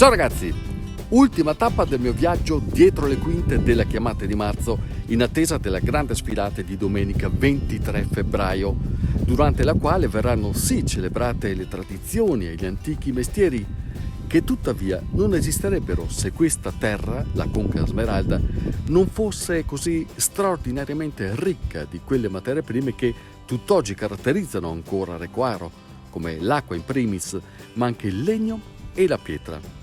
Ciao ragazzi, ultima tappa del mio viaggio dietro le quinte della chiamata di marzo in attesa della grande sfilata di domenica 23 febbraio, durante la quale verranno sì celebrate le tradizioni e gli antichi mestieri che tuttavia non esisterebbero se questa terra, la Conca Smeralda, non fosse così straordinariamente ricca di quelle materie prime che tutt'oggi caratterizzano ancora Recoaro, come l'acqua in primis, ma anche il legno e la pietra.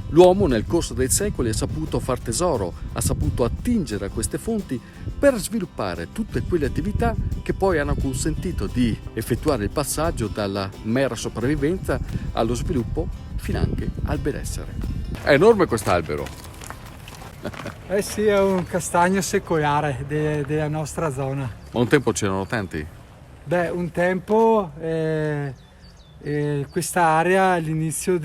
L'uomo nel corso dei secoli ha saputo far tesoro, ha saputo attingere a queste fonti per sviluppare tutte quelle attività che poi hanno consentito di effettuare il passaggio dalla mera sopravvivenza allo sviluppo finanche al benessere. È enorme quest'albero. Eh sì, è un castagno secolare della nostra zona. Ma un tempo c'erano tanti? Beh, un tempo questa area all'inizio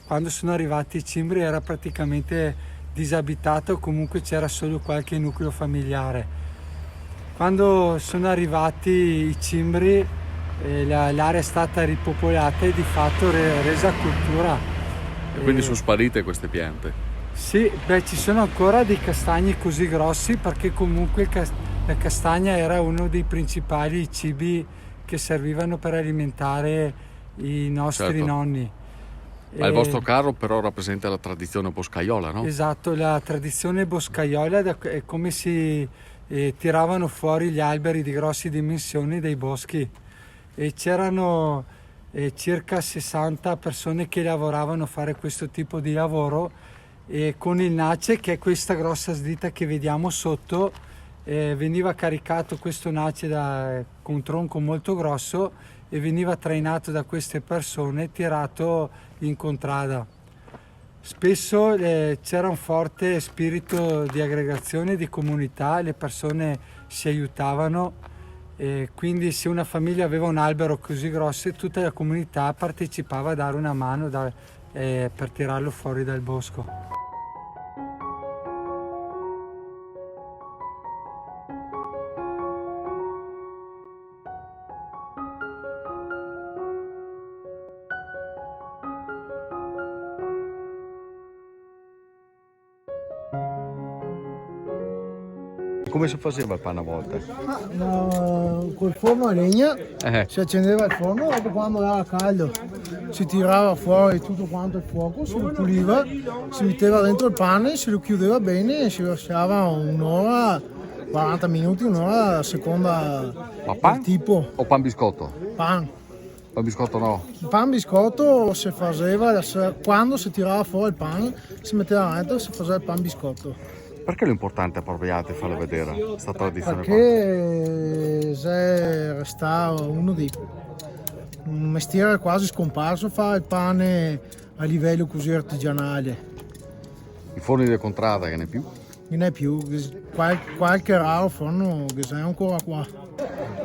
quando sono arrivati i cimbri era praticamente disabitata o comunque c'era solo qualche nucleo familiare. Quando sono arrivati i cimbri l'area è stata ripopolata e di fatto resa cultura. E quindi sono sparite queste piante? Sì, beh, ci sono ancora dei castagni così grossi perché comunque la castagna era uno dei principali cibi che servivano per alimentare i nostri nonni. Ma il vostro carro però rappresenta la tradizione boscaiola, no? Esatto, la tradizione boscaiola è come si tiravano fuori gli alberi di grosse dimensioni dai boschi e c'erano circa 60 persone che lavoravano a fare questo tipo di lavoro e con il nace, che è questa grossa slitta che vediamo sotto, veniva caricato questo nace con un tronco molto grosso e veniva trainato da queste persone e tirato in contrada. Spesso c'era un forte spirito di aggregazione, di comunità, le persone si aiutavano e quindi se una famiglia aveva un albero così grosso tutta la comunità partecipava a dare una mano per tirarlo fuori dal bosco. Come si faceva il pane a volte? Col forno a legna si accendeva il forno, dopo quando era caldo si tirava fuori tutto quanto il fuoco, si lo puliva, si metteva dentro il pane, si lo chiudeva bene e si lasciava un'ora, 40 minuti, un'ora a seconda del tipo. O pan biscotto? Pan. Pan biscotto no? Il pan biscotto si faceva, quando si tirava fuori il pan si metteva dentro e si faceva il pan biscotto. Perché l'importante è appropriate e farle vedere questa tradizione? Perché se resta un mestiere quasi scomparso fare il pane a livello così artigianale. I forni di contrada che ne più? Non è più, qualche raro forno che sei ancora qua.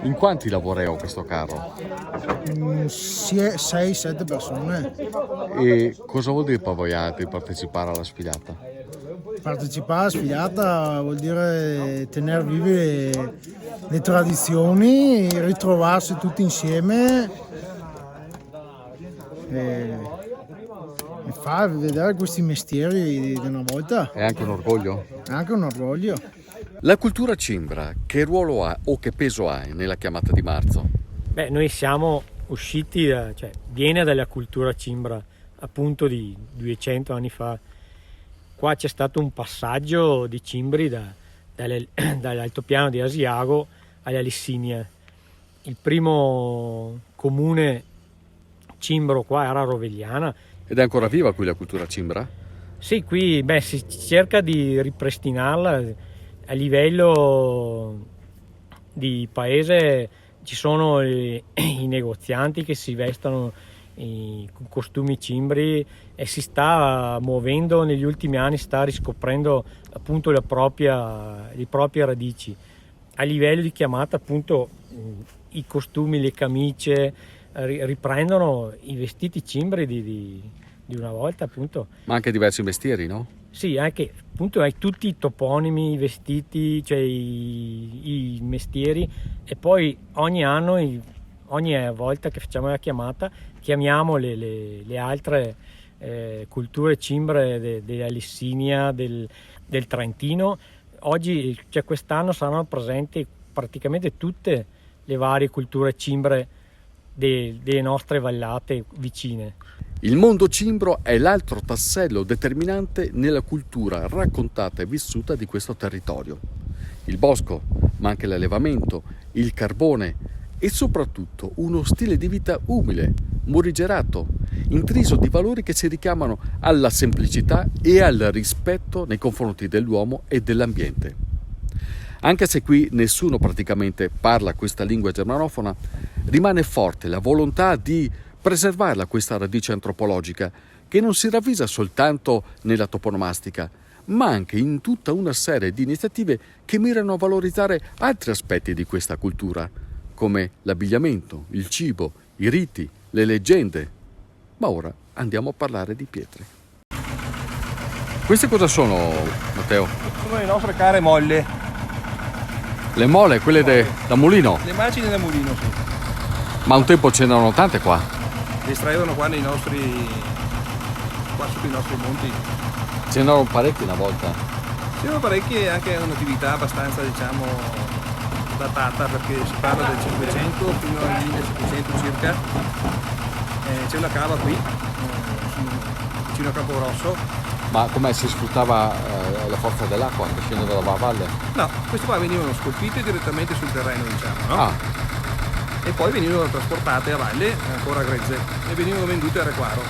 In quanti lavoreo questo carro? 6-7 persone. E cosa vuol dire per voi altri partecipare alla sfilata? Partecipare alla sfilata vuol dire tenere vive le tradizioni, ritrovarsi tutti insieme e far vedere questi mestieri di una volta. È anche un orgoglio? È anche un orgoglio. La cultura cimbra, che ruolo ha o che peso ha nella chiamata di marzo? Beh, noi siamo usciti, viene dalla cultura cimbra appunto di 200 anni fa. Qua c'è stato un passaggio di cimbri dall'altopiano di Asiago alle Alissinie. Il primo comune cimbro qua era Rovegliana. Ed è ancora viva qui la cultura cimbra? Sì, qui si cerca di ripristinarla a livello di paese. Ci sono i negozianti che si vestono con costumi cimbri e si sta muovendo negli ultimi anni, sta riscoprendo appunto le proprie radici. A livello di chiamata appunto i costumi, le camicie riprendono i vestiti cimbri di una volta appunto. Ma anche diversi mestieri, no? Sì, anche appunto hai tutti i toponimi, i vestiti, cioè i mestieri e poi ogni anno, ogni volta che facciamo la chiamata chiamiamo le altre culture cimbre della Lessinia, del Trentino. Oggi, cioè quest'anno, saranno presenti praticamente tutte le varie culture cimbre delle nostre vallate vicine. Il mondo cimbro è l'altro tassello determinante nella cultura raccontata e vissuta di questo territorio. Il bosco, ma anche l'allevamento, il carbone e soprattutto uno stile di vita umile, morigerato, intriso di valori che si richiamano alla semplicità e al rispetto nei confronti dell'uomo e dell'ambiente. Anche se qui nessuno praticamente parla questa lingua germanofona, rimane forte la volontà di preservarla questa radice antropologica, che non si ravvisa soltanto nella toponomastica, ma anche in tutta una serie di iniziative che mirano a valorizzare altri aspetti di questa cultura, come l'abbigliamento, il cibo, i riti, le leggende. Ma ora andiamo a parlare di pietre. Queste cosa sono, Matteo? Sono le nostre care molle. Le mole, quelle da mulino? Le macine da mulino, sì. Ma un tempo ce n'erano tante qua? Le estraevano qua sotto i nostri monti. Ce n'erano parecchi una volta? C'erano parecchi e anche un'attività abbastanza, diciamo, datata, perché si parla del 500 fino al 1700 circa. C'è una cava qui, vicino a Camporosso. Ma come si sfruttava la forza dell'acqua che scende dalla valle? No, queste qua venivano scolpite direttamente sul terreno, diciamo, no? E poi venivano trasportate a valle, ancora grezze, e venivano vendute a Requaro.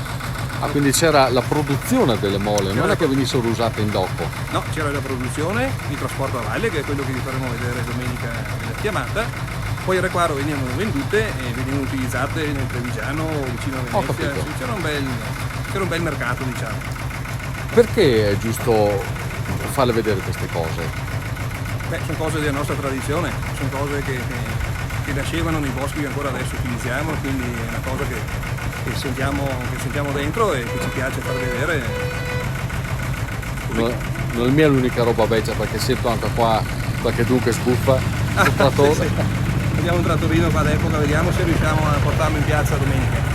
Quindi c'era la produzione delle mole, non è che venissero usate in dopo? No, c'era la produzione, il trasporto a valle, che è quello che vi faremo vedere domenica nella chiamata. Poi a Requaro venivano vendute e venivano utilizzate nel Trevigiano, vicino a Venezia. Sì, c'era un bel mercato, diciamo. Perché è giusto farle vedere queste cose? Beh, sono cose della nostra tradizione, sono cose che nascevano nei boschi che ancora adesso utilizziamo, quindi è una cosa che sentiamo dentro e che ci piace far vedere. Non è mia l'unica roba vecchia, perché sento anche qua qualche dunque sbuffa sul trattore. Sì. Abbiamo un trattorino qua d'epoca, vediamo se riusciamo a portarlo in piazza domenica.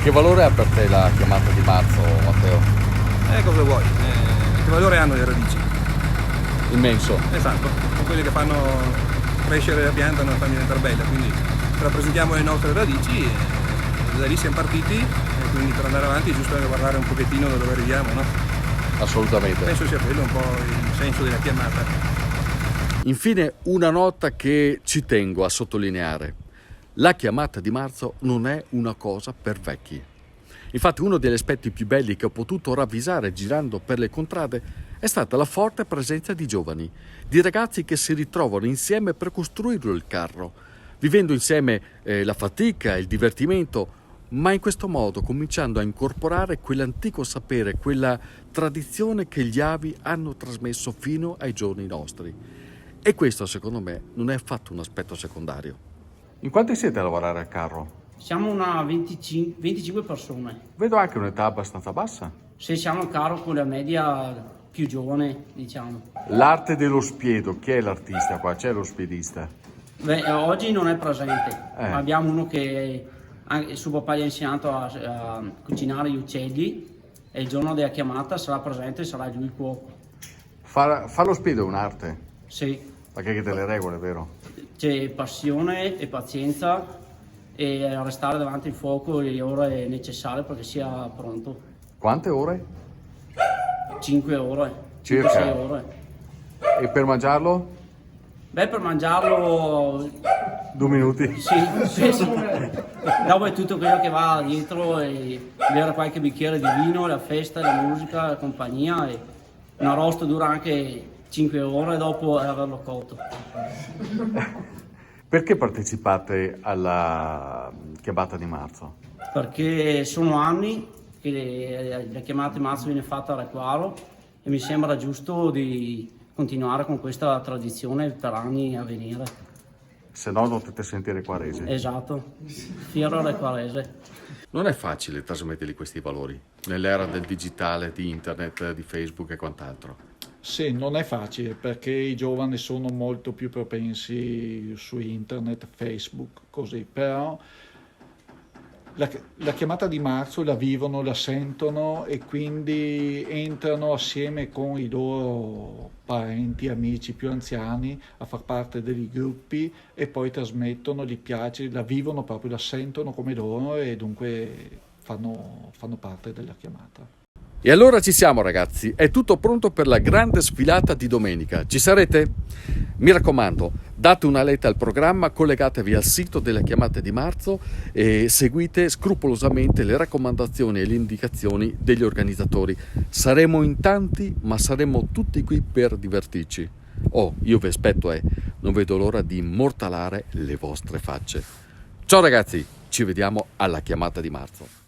Che valore ha per te la chiamata di marzo, Matteo? Cosa vuoi? Che valore hanno le radici? Immenso. Esatto, sono quelle che fanno crescere la pianta e non la fanno diventare bella, quindi rappresentiamo le nostre radici e da lì siamo partiti, e quindi per andare avanti è giusto guardare un pochettino da dove arriviamo, no? Assolutamente. Penso sia quello un po' il senso della chiamata. Infine una nota che ci tengo a sottolineare. La chiamata di marzo non è una cosa per vecchi. Infatti uno degli aspetti più belli che ho potuto ravvisare girando per le contrade è stata la forte presenza di giovani, di ragazzi che si ritrovano insieme per costruirlo il carro, vivendo insieme la fatica, il divertimento, ma in questo modo cominciando a incorporare quell'antico sapere, quella tradizione che gli avi hanno trasmesso fino ai giorni nostri. E questo, secondo me, non è affatto un aspetto secondario. In quanti siete a lavorare al carro? Siamo una 25 persone. Vedo anche un'età abbastanza bassa. Se siamo al carro con la media più giovane, diciamo. L'arte dello spiedo, chi è l'artista qua? C'è lo spiedista? Beh, oggi non è presente. Abbiamo uno che suo papà gli ha insegnato a cucinare gli uccelli e il giorno della chiamata sarà presente e sarà lui il cuoco. Fa lo spiedo è un'arte? Sì. Perché hai delle regole, vero? C'è passione e pazienza e restare davanti al fuoco le ore necessarie perché sia pronto. Quante ore? 5 ore. Circa? 5-6 ore. E per mangiarlo? Beh, per mangiarlo 2 minuti? Sì. Dopo è tutto quello che va dietro, e bere qualche bicchiere di vino, la festa, la musica, la compagnia, e un arrosto dura anche 5 ore dopo averlo cotto. Perché partecipate alla chiamata di marzo? Perché sono anni che la chiamata di marzo viene fatta a Requaro e mi sembra giusto di continuare con questa tradizione per anni a venire. Se no non potete sentire quarese. Esatto, fiero requarese. Non è facile trasmetterli questi valori nell'era del digitale, di internet, di Facebook e quant'altro. Sì, non è facile perché i giovani sono molto più propensi su internet, Facebook, così, però La chiamata di marzo la vivono, la sentono e quindi entrano assieme con i loro parenti, amici più anziani a far parte dei gruppi e poi trasmettono, gli piace, la vivono proprio, la sentono come loro e dunque fanno parte della chiamata. E allora ci siamo ragazzi, è tutto pronto per la grande sfilata di domenica. Ci sarete? Mi raccomando, date una letta al programma, collegatevi al sito delle chiamate di marzo e seguite scrupolosamente le raccomandazioni e le indicazioni degli organizzatori. Saremo in tanti, ma saremo tutti qui per divertirci. Oh, io vi aspetto, non vedo l'ora di immortalare le vostre facce. Ciao ragazzi, ci vediamo alla chiamata di marzo.